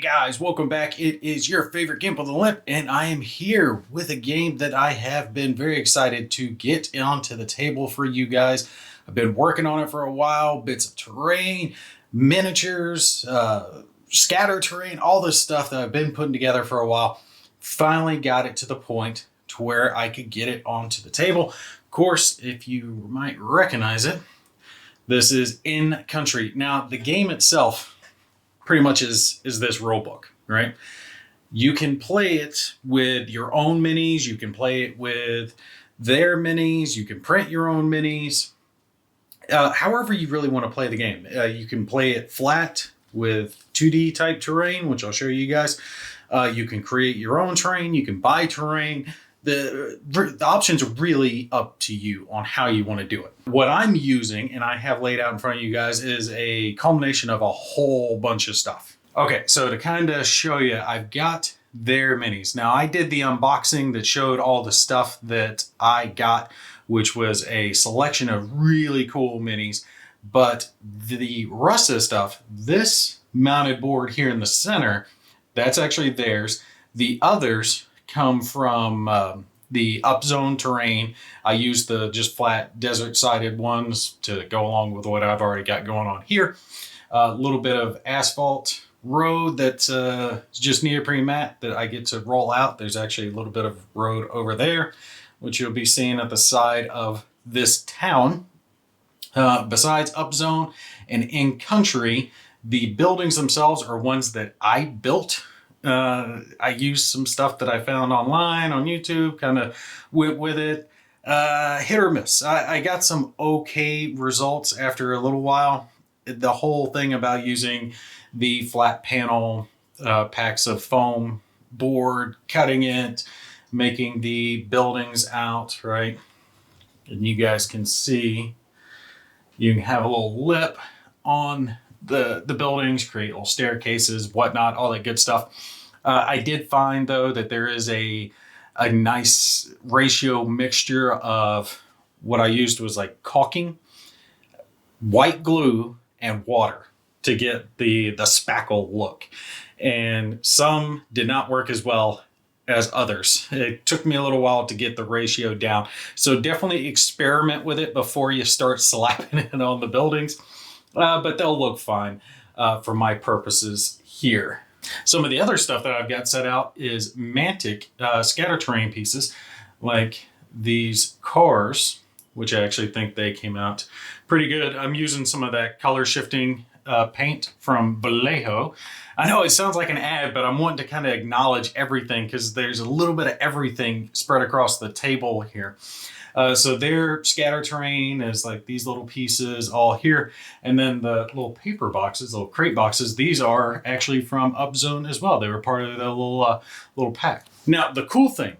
guys, welcome back. It is your favorite Gimp of the Limp, and I am here with a game that I have been very excited to get onto the table for you guys. I've been working on it for a while, bits of terrain, miniatures, scatter terrain, all this stuff that I've been putting together for a while. Finally got it to the point to where I could get it onto the table. Of course, if you might recognize it, this is Incountry. Now, the game itself pretty much is this rule book, right? You can play it with your own minis. You can play it with their minis. You can print your own minis. However you really want to play the game. You can play it flat with 2D type terrain, which I'll show you guys. You can create your own terrain. You can buy terrain. The options are really up to you on how you want to do it. What I'm using, and I have laid out in front of you guys, is a culmination of a whole bunch of stuff. Okay, so to kind of show you, I've got their minis. Now, I did the unboxing that showed all the stuff that I got, which was a selection of really cool minis. But the rest of the stuff, this mounted board here in the center, that's actually theirs. The others come from the upzone terrain. I used the just flat desert sided ones to go along with what I've already got going on here. A little bit of asphalt road that's just neoprene mat that I get to roll out. There's actually a little bit of road over there, which you'll be seeing at the side of this town. Besides upzone and in-country, the buildings themselves are ones that I built. I used some stuff that I found online on YouTube, kind of went with it. Hit or miss. I got some okay results after a little while. The whole thing about using the flat panel packs of foam board, cutting it, making the buildings out, right? And you guys can see, you can have a little lip on the buildings, create little staircases, whatnot, all that good stuff. I did find, though, that there is a nice ratio mixture of what I used was like caulking, white glue, and water to get the spackle look. And some did not work as well as others. It took me a little while to get the ratio down. So definitely experiment with it before you start slapping it on the buildings. But they'll look fine for my purposes here. Some of the other stuff that I've got set out is Mantic scatter terrain pieces, like these cars, which I actually think they came out pretty good. I'm using some of that color shifting paint from Vallejo. I know it sounds like an ad, but I'm wanting to kind of acknowledge everything because there's a little bit of everything spread across the table here. So their scatter terrain is like these little pieces all here. And then the little paper boxes, little crate boxes, these are actually from Upzone as well. They were part of the little pack. Now, the cool thing,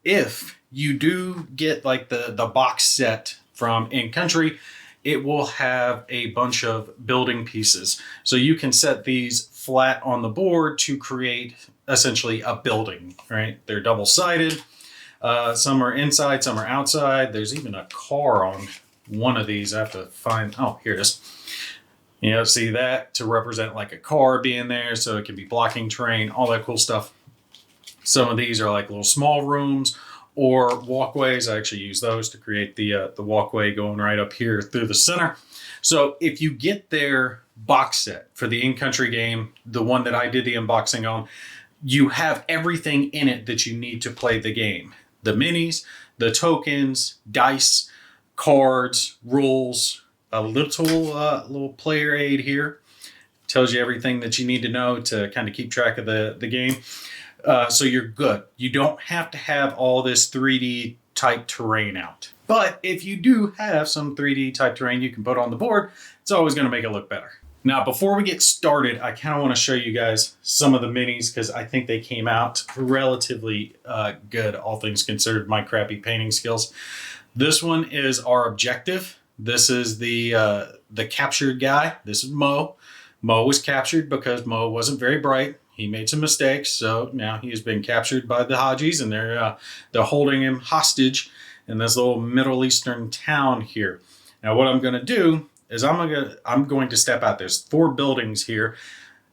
if you do get like the box set from In-Country, it will have a bunch of building pieces. So you can set these flat on the board to create essentially a building, right? They're double-sided. Some are inside, some are outside. There's even a car on one of these. I have to find, oh, here it is. You know, see that to represent like a car being there, so it can be blocking terrain, all that cool stuff. Some of these are like little small rooms or walkways. I actually use those to create the walkway going right up here through the center. So if you get their box set for the In-Country game, the one that I did the unboxing on, you have everything in it that you need to play the game. The minis, the tokens, dice, cards, rules, a little player aid here. Tells you everything that you need to know to kind of keep track of the game. So you're good. You don't have to have all this 3D type terrain out. But if you do have some 3D type terrain you can put on the board, it's always going to make it look better. Now, before we get started, I kind of want to show you guys some of the minis because I think they came out relatively good, all things considered, my crappy painting skills. This one is our objective. This is the captured guy. This is Mo. Mo was captured because Mo wasn't very bright. He made some mistakes, so now he has been captured by the Hajis, and they're holding him hostage in this little Middle Eastern town here. Now, what I'm going to do is I'm going to step out. There's 4 buildings here,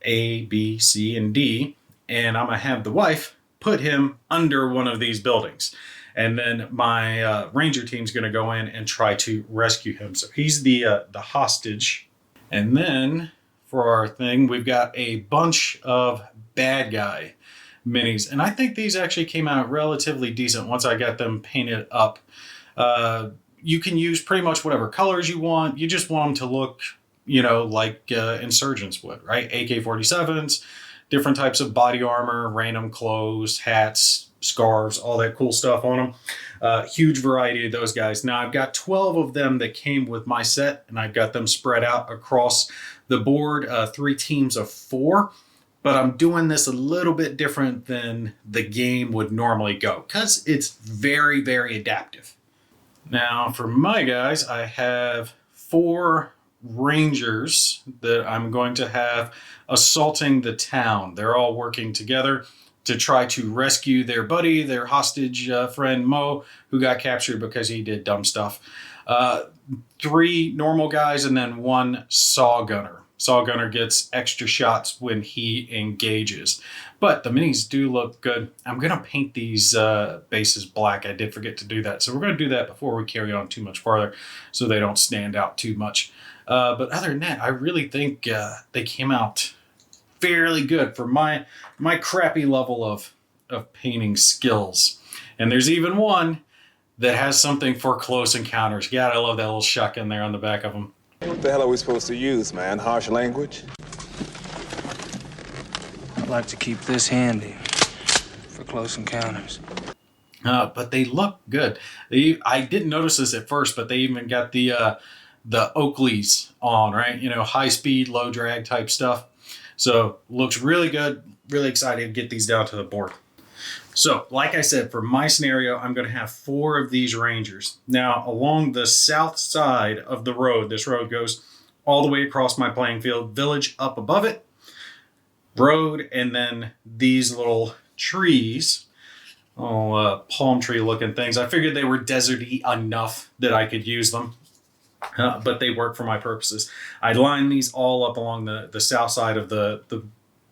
A, B, C, and D. And I'm going to have the wife put him under one of these buildings. And then my ranger team's going to go in and try to rescue him. So he's the hostage. And then for our thing, we've got a bunch of bad guy minis. And I think these actually came out relatively decent once I got them painted up. You can use pretty much whatever colors you want. You just want them to look, like insurgents would, right? AK-47s, different types of body armor, random clothes, hats, scarves, all that cool stuff on them. Huge variety of those guys. Now I've got 12 of them that came with my set, and I've got them spread out across the board, 3 teams of 4. But I'm doing this a little bit different than the game would normally go because it's very, very adaptive. Now for my guys, I have 4 rangers that I'm going to have assaulting the town. They're all working together to try to rescue their buddy, their hostage friend Mo, who got captured because he did dumb stuff. 3 normal guys and then 1 saw gunner. Saw gunner gets extra shots when he engages. But the minis do look good. I'm going to paint these bases black. I did forget to do that. So we're going to do that before we carry on too much farther so they don't stand out too much. But other than that, I really think they came out fairly good for my crappy level of painting skills. And there's even one that has something for close encounters. God, I love that little shuck in there on the back of them. What the hell are we supposed to use, man? Harsh language? I'd like to keep this handy for close encounters. But they look good. I didn't notice this at first, but they even got the Oakleys on, right? High speed, low drag type stuff. So looks really good. Really excited to get these down to the board. So, like I said, for my scenario, I'm going to have 4 of these rangers. Now, along the south side of the road, this road goes all the way across my playing field, village up above it, road, and then these little trees, palm tree looking things. I figured they were deserty enough that I could use them, but they work for my purposes. I line these all up along the south side of the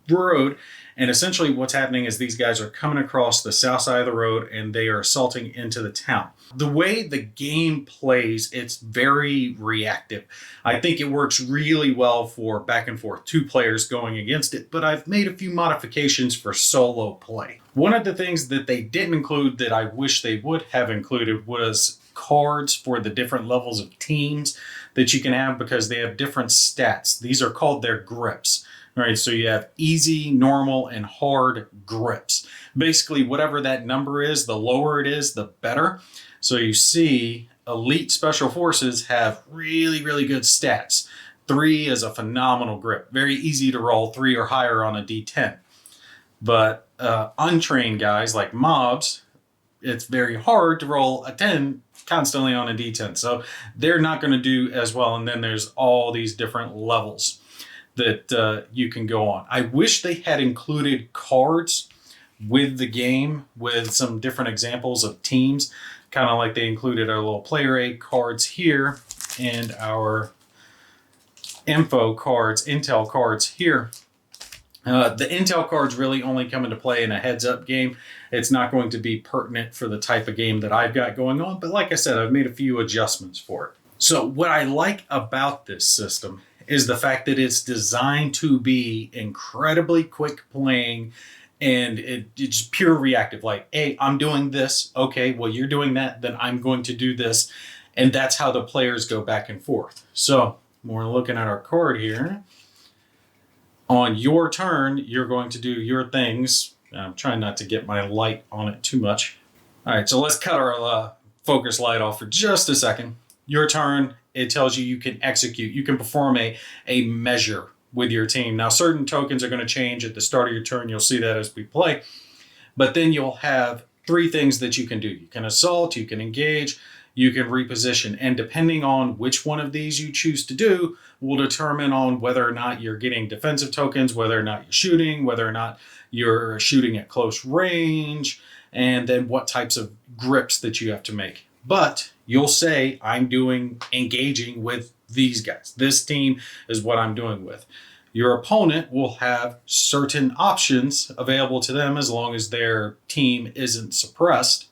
road. And essentially what's happening is these guys are coming across the south side of the road and they are assaulting into the town. The way the game plays, it's very reactive. I think it works really well for back and forth, 2 players going against it, but I've made a few modifications for solo play. One of the things that they didn't include that I wish they would have included was cards for the different levels of teams that you can have because they have different stats. These are called their grips. All right, so you have easy, normal, and hard grips. Basically, whatever that number is, the lower it is, the better. So you see, elite special forces have really, really good stats. 3 is a phenomenal grip. Very easy to roll 3 or higher on a D10. But untrained guys like mobs, it's very hard to roll a 10 constantly on a D10. So they're not going to do as well. And then there's all these different levels that you can go on. I wish they had included cards with the game with some different examples of teams, kind of like they included our little player aid cards here and our info cards, intel cards here. The intel cards really only come into play in a heads-up game. It's not going to be pertinent for the type of game that I've got going on, but like I said, I've made a few adjustments for it. So what I like about this system is the fact that it's designed to be incredibly quick playing and it's pure reactive. Like, hey, I'm doing this. Okay, well, you're doing that. Then I'm going to do this. And that's how the players go back and forth. So when we're looking at our card here, on your turn, you're going to do your things. I'm trying not to get my light on it too much. All right, so let's cut our focus light off for just a second. Your turn, it tells you can execute. You can perform a measure with your team. Now, certain tokens are going to change at the start of your turn. You'll see that as we play. But then you'll have 3 things that you can do. You can assault, you can engage, you can reposition. And depending on which one of these you choose to do will determine on whether or not you're getting defensive tokens, whether or not you're shooting, whether or not you're shooting at close range, and then what types of grips that you have to make. But you'll say, I'm doing engaging with these guys. This team is what I'm doing with. Your opponent will have certain options available to them as long as their team isn't suppressed.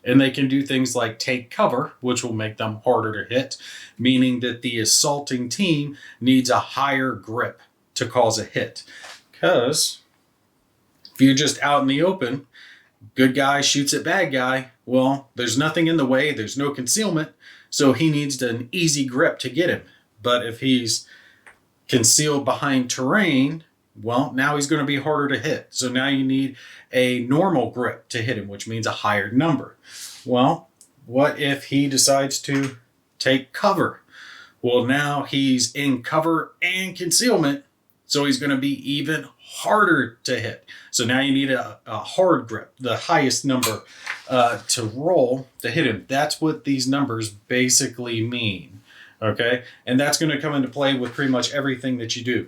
And they can do things like take cover, which will make them harder to hit, meaning that the assaulting team needs a higher grip to cause a hit. Because if you're just out in the open, good guy shoots at bad guy, well, there's nothing in the way, there's no concealment, so he needs an easy grip to get him. But if he's concealed behind terrain, well, now he's going to be harder to hit. So now you need a normal grip to hit him, which means a higher number. Well, what if he decides to take cover? Well, now he's in cover and concealment, so he's going to be even harder to hit. So now you need a hard grip, the highest number to roll to hit him. That's what these numbers basically mean. Okay, and that's going to come into play with pretty much everything that you do.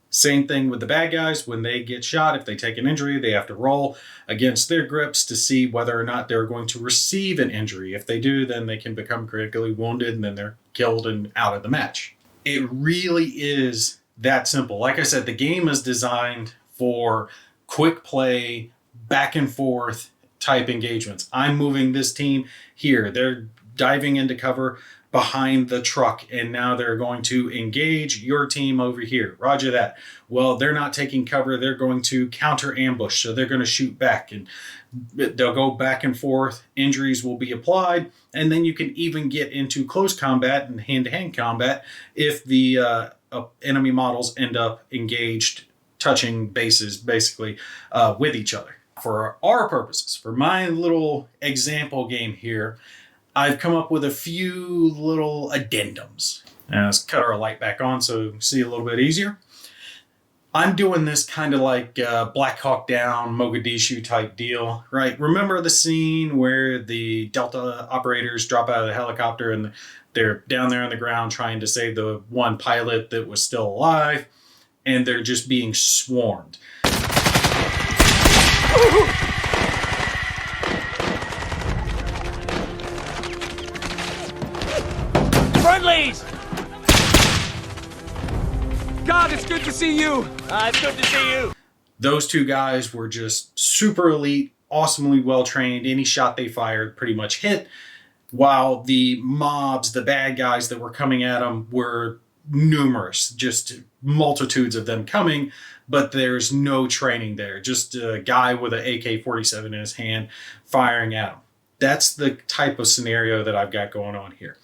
Same thing with the bad guys. When they get shot, if they take an injury, they have to roll against their grips to see whether or not they're going to receive an injury. If they do, then they can become critically wounded and then they're killed and out of the match. It really is that simple. Like I said, the game is designed for quick play, back and forth type engagements. I'm moving this team here. They're diving into cover behind the truck, and now they're going to engage your team over here. Roger that. Well, they're not taking cover. They're going to counter ambush, so they're going to shoot back, and they'll go back and forth. Injuries will be applied, and then you can even get into close combat and hand-to-hand combat if the enemy models end up engaged, touching bases, basically, with each other. For our purposes, for my little example game here, I've come up with a few little addendums. Now let's cut our light back on so you can see a little bit easier. I'm doing this kind of like Black Hawk Down, Mogadishu type deal, right? Remember the scene where the Delta operators drop out of the helicopter and they're down there on the ground trying to save the one pilot that was still alive, and they're just being swarmed. Friendlies! God, it's good to see you! It's good to see you! Those two guys were just super elite, awesomely well trained. Any shot they fired pretty much hit, while the mobs, the bad guys that were coming at them, were numerous, just multitudes of them coming, but there's no training there. Just a guy with an AK-47 in his hand firing at them. That's the type of scenario that I've got going on here.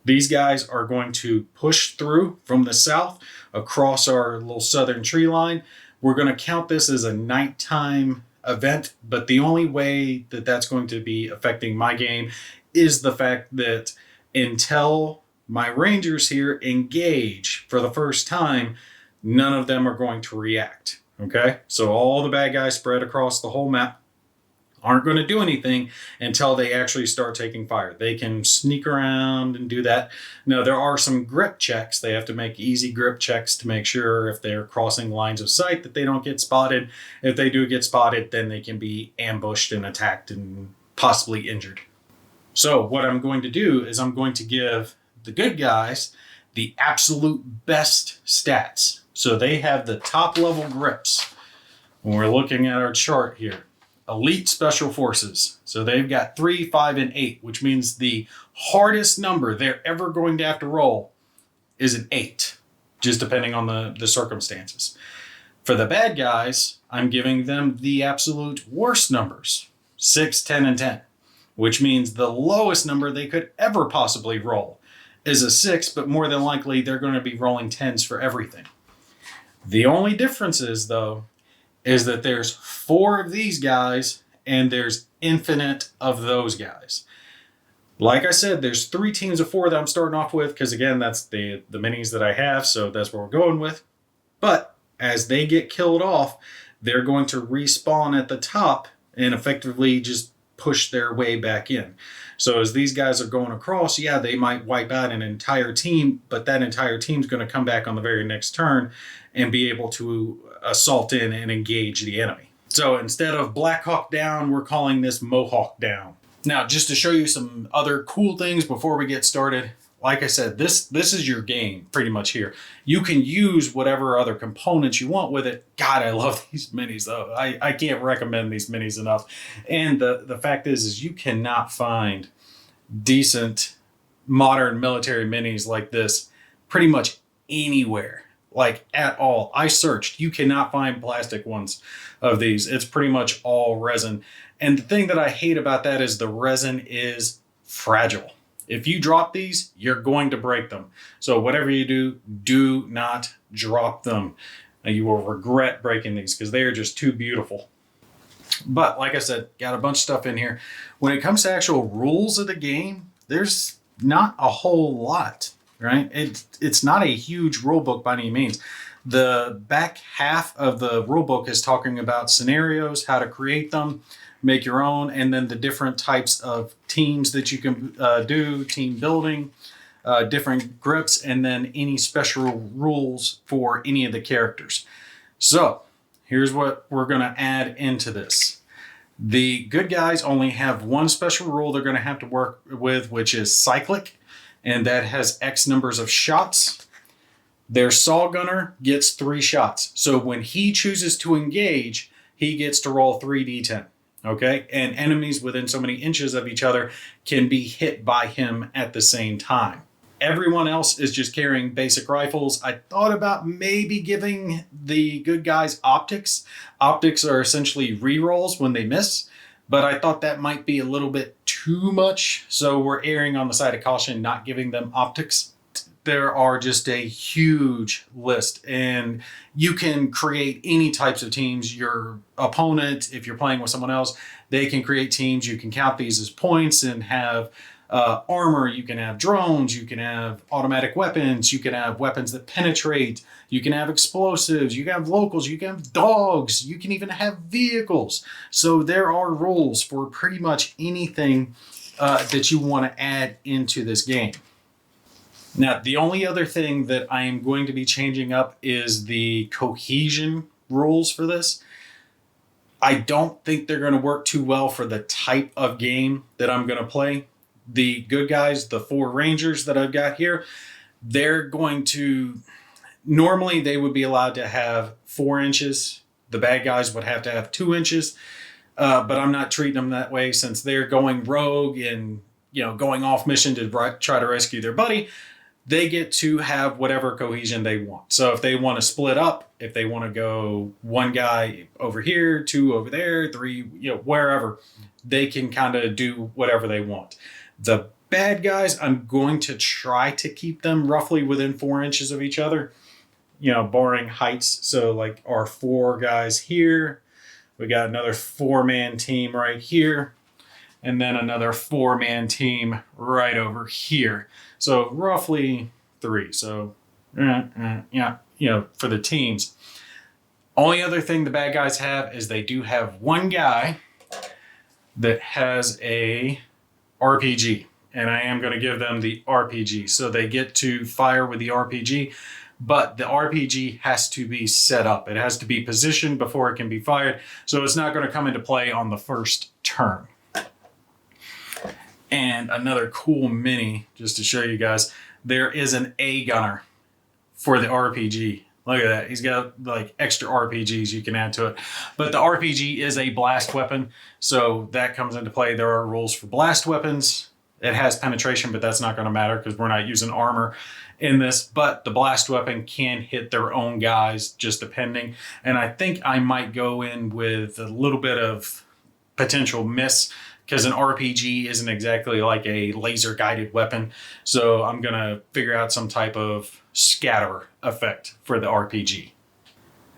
These guys are going to push through from the south across our little southern tree line. We're going to count this as a nighttime event, but the only way that that's going to be affecting my game is the fact that until my Rangers here engage for the first time, none of them are going to react. Okay? So all the bad guys spread across the whole map aren't going to do anything until they actually start taking fire. They can sneak around and do that. Now, there are some grip checks. They have to make easy grip checks to make sure if they're crossing lines of sight that they don't get spotted. If they do get spotted, then they can be ambushed and attacked and possibly injured. So what I'm going to do is I'm going to give the good guys the absolute best stats. So they have the top level grips. When we're looking at our chart here, elite special forces. So they've got 3, 5, and 8, which means the hardest number they're ever going to have to roll is an 8, just depending on the circumstances. For the bad guys, I'm giving them the absolute worst numbers, 6, 10, and 10, which means the lowest number they could ever possibly roll is a 6, but more than likely they're going to be rolling 10s for everything. The only difference is, though, is that there's 4 of these guys and there's infinite of those guys. Like I said, there's 3 teams of 4 that I'm starting off with because, again, that's the minis that I have, so that's what we're going with. But as they get killed off, they're going to respawn at the top and effectively just push their way back in. So as these guys are going across, yeah, they might wipe out an entire team, but that entire team's going to come back on the very next turn and be able to assault in and engage the enemy. So instead of Black Hawk Down, we're calling this Mohawk Down. Now, just to show you some other cool things before we get started, like I said, this is your game pretty much here. You can use whatever other components you want with it. God, I love these minis though. I can't recommend these minis enough. And the fact is you cannot find decent modern military minis like this pretty much anywhere, like at all. I searched. You cannot find plastic ones of these. It's pretty much all resin. And the thing that I hate about that is the resin is fragile. If you drop these, you're going to break them. So whatever you do, do not drop them. And you will regret breaking these because they are just too beautiful. But like I said, got a bunch of stuff in here. When it comes to actual rules of the game, there's not a whole lot, right? It's not a huge rule book by any means. The back half of the rule book is talking about scenarios, how to create them, make your own, and then the different types of teams that you can do, team building, different grips, and then any special rules for any of the characters. So here's what we're going to add into this. The good guys only have one special rule they're going to have to work with, which is cyclic, and that has X numbers of shots. Their saw gunner gets 3 shots. So when he chooses to engage, he gets to roll 3d10. Okay? And enemies within so many inches of each other can be hit by him at the same time. Everyone else is just carrying basic rifles. I thought about maybe giving the good guys optics. Optics are essentially rerolls when they miss, but I thought that might be a little bit too much. So we're erring on the side of caution, not giving them optics. There are just a huge list, and you can create any types of teams. Your opponent, if you're playing with someone else, they can create teams. You can count these as points and have armor. You can have drones. You can have automatic weapons. You can have weapons that penetrate. You can have explosives. You can have locals. You can have dogs. You can even have vehicles. So there are rules for pretty much anything that you want to add into this game. Now, the only other thing that I am going to be changing up is the cohesion rules for this. I don't think they're going to work too well for the type of game that I'm going to play. The good guys, the 4 rangers that I've got here, they're going to, normally they would be allowed to have 4 inches. The bad guys would have to have 2 inches. But I'm not treating them that way since they're going rogue and, going off mission to try to rescue their buddy. They get to have whatever cohesion they want. So if they want to split up, if they want to go 1 guy over here, 2 over there, 3, wherever, they can kind of do whatever they want. The bad guys, I'm going to try to keep them roughly within 4 inches of each other, barring heights. So like our 4 guys here, we got another 4-man team right here, and then another 4-man team right over here. So roughly 3. So, for the teams. Only other thing the bad guys have is they do have 1 guy that has a RPG. And I am going to give them the RPG. So they get to fire with the RPG. But the RPG has to be set up. It has to be positioned before it can be fired. So it's not going to come into play on the first turn. And another cool mini, just to show you guys, there is an A gunner for the RPG. Look at that. He's got like extra RPGs you can add to it. But the RPG is a blast weapon, so that comes into play. There are rules for blast weapons. It has penetration, but that's not going to matter because we're not using armor in this. But the blast weapon can hit their own guys, just depending. And I think I might go in with a little bit of potential miss, because an RPG isn't exactly like a laser guided weapon. So I'm going to figure out some type of scatter effect for the RPG.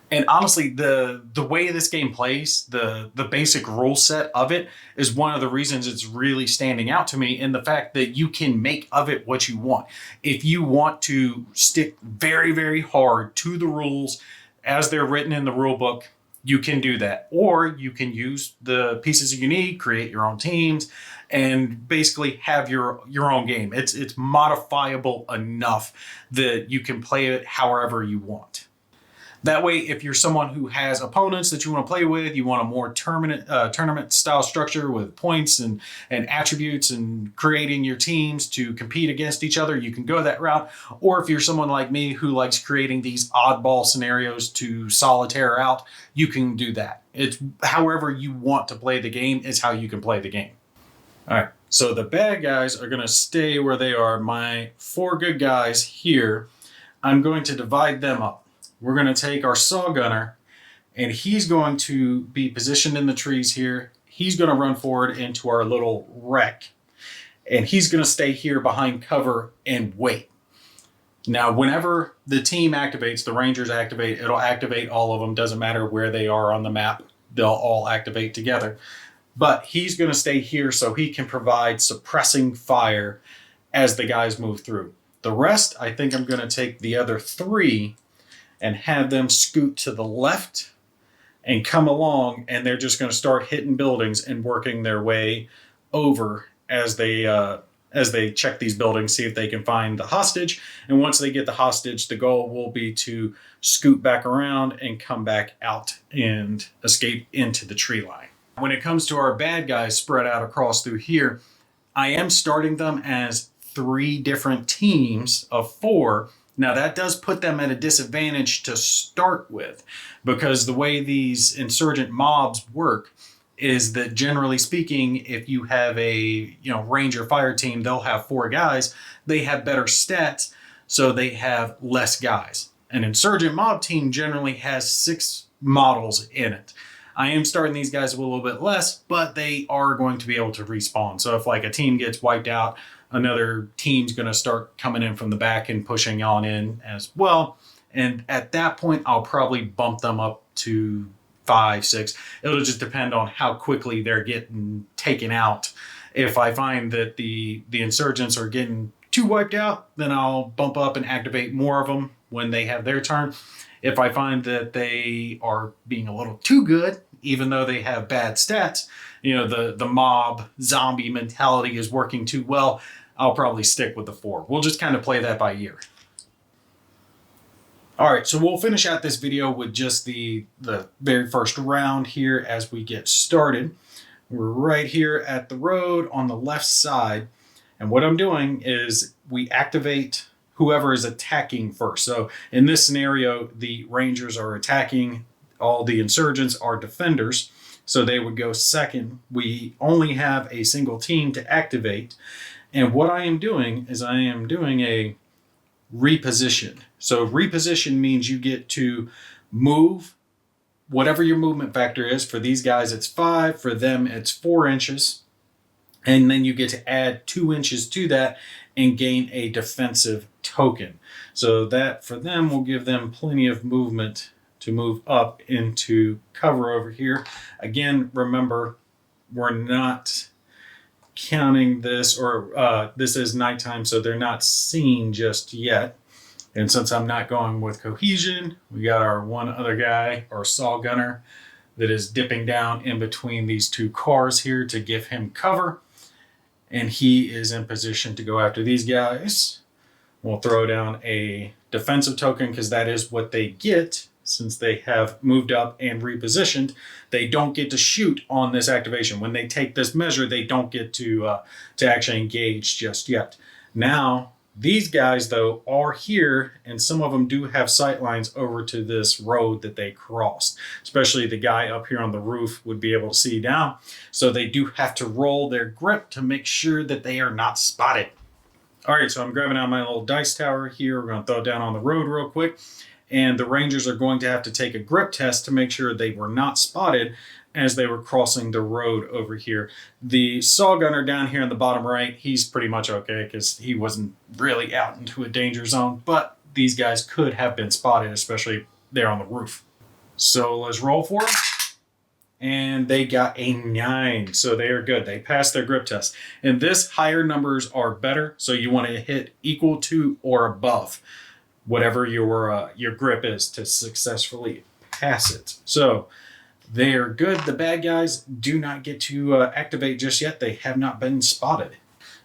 And honestly, the way this game plays, the basic rule set of it is one of the reasons it's really standing out to me, in the fact that you can make of it what you want. If you want to stick very, very hard to the rules as they're written in the rule book, you can do that. Or you can use the pieces you need, create your own teams, and basically have your own game. It's modifiable enough that you can play it however you want. That way, if you're someone who has opponents that you want to play with, you want a more tournament style structure with points and attributes and creating your teams to compete against each other, you can go that route. Or if you're someone like me who likes creating these oddball scenarios to solitaire out, you can do that. It's however you want to play the game is how you can play the game. All right, so the bad guys are going to stay where they are. My 4 good guys here, I'm going to divide them up. We're going to take our saw gunner, and he's going to be positioned in the trees here. He's going to run forward into our little wreck, and he's going to stay here behind cover and wait. Now, whenever the team activates, the Rangers activate, it'll activate all of them. Doesn't matter where they are on the map. They'll all activate together. But he's going to stay here so he can provide suppressing fire as the guys move through. The rest, I think I'm going to take the other 3 and have them scoot to the left and come along, and they're just going to start hitting buildings and working their way over as they check these buildings, see if they can find the hostage. And once they get the hostage, the goal will be to scoot back around and come back out and escape into the tree line. When it comes to our bad guys spread out across through here, I am starting them as 3 different teams of 4. Now that does put them at a disadvantage to start with, because the way these insurgent mobs work is that generally speaking, if you have a Ranger fire team, they'll have 4 guys. They have better stats, so they have less guys. An insurgent mob team generally has 6 models in it. I am starting these guys with a little bit less, but they are going to be able to respawn. So if like a team gets wiped out, another team's going to start coming in from the back and pushing on in as well. And at that point, I'll probably bump them up to 5, 6. It'll just depend on how quickly they're getting taken out. If I find that the insurgents are getting too wiped out, then I'll bump up and activate more of them when they have their turn. If I find that they are being a little too good, even though they have bad stats, the mob zombie mentality is working too well, I'll probably stick with the 4. We'll just kind of play that by ear. All right, so we'll finish out this video with just the very first round here as we get started. We're right here at the road on the left side. And what I'm doing is we activate whoever is attacking first. So in this scenario, the Rangers are attacking. All the insurgents are defenders. So they would go second. We only have a single team to activate. And what I am doing is I am doing a reposition. So reposition means you get to move whatever your movement factor is. For these guys, it's 5. For them, it's 4 inches. And then you get to add 2 inches to that and gain a defensive token. So that for them will give them plenty of movement to move up into cover over here. Again, remember, we're not counting this, or this is nighttime, so they're not seen just yet. And since I'm not going with Cohesion, we got our one other guy, our saw gunner, that is dipping down in between these 2 cars here to give him cover. And he is in position to go after these guys. We'll throw down a defensive token because that is what they get since they have moved up and repositioned. They don't get to shoot on this activation. When they take this measure, they don't get to actually engage just yet. Now, these guys, though, are here, and some of them do have sight lines over to this road that they crossed. Especially the guy up here on the roof would be able to see down. So they do have to roll their grip to make sure that they are not spotted. All right, so I'm grabbing out my little dice tower here. We're going to throw it down on the road real quick. And the Rangers are going to have to take a grip test to make sure they were not spotted as they were crossing the road over here. The saw gunner down here in the bottom right, he's pretty much okay because he wasn't really out into a danger zone, but these guys could have been spotted, especially there on the roof. So let's roll for them. And they got a 9, so they are good. They passed their grip test. And this, higher numbers are better, so you want to hit equal to or above whatever your grip is to successfully pass it. So they are good. The bad guys do not get to activate just yet. They have not been spotted.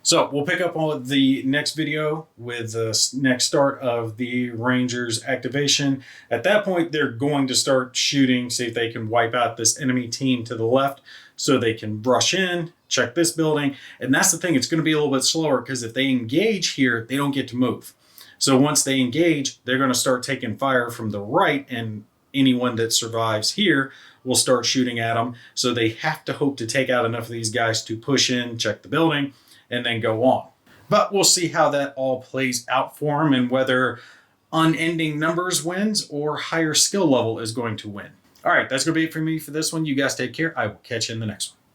So we'll pick up on the next video with the next start of the Rangers activation. At that point, they're going to start shooting, see if they can wipe out this enemy team to the left so they can rush in, check this building. And that's the thing, it's going to be a little bit slower because if they engage here, they don't get to move. So once they engage, they're going to start taking fire from the right, and anyone that survives here will start shooting at them. So they have to hope to take out enough of these guys to push in, check the building, and then go on. But we'll see how that all plays out for him and whether unending numbers wins or higher skill level is going to win. All right, that's going to be it for me for this one. You guys take care. I will catch you in the next one.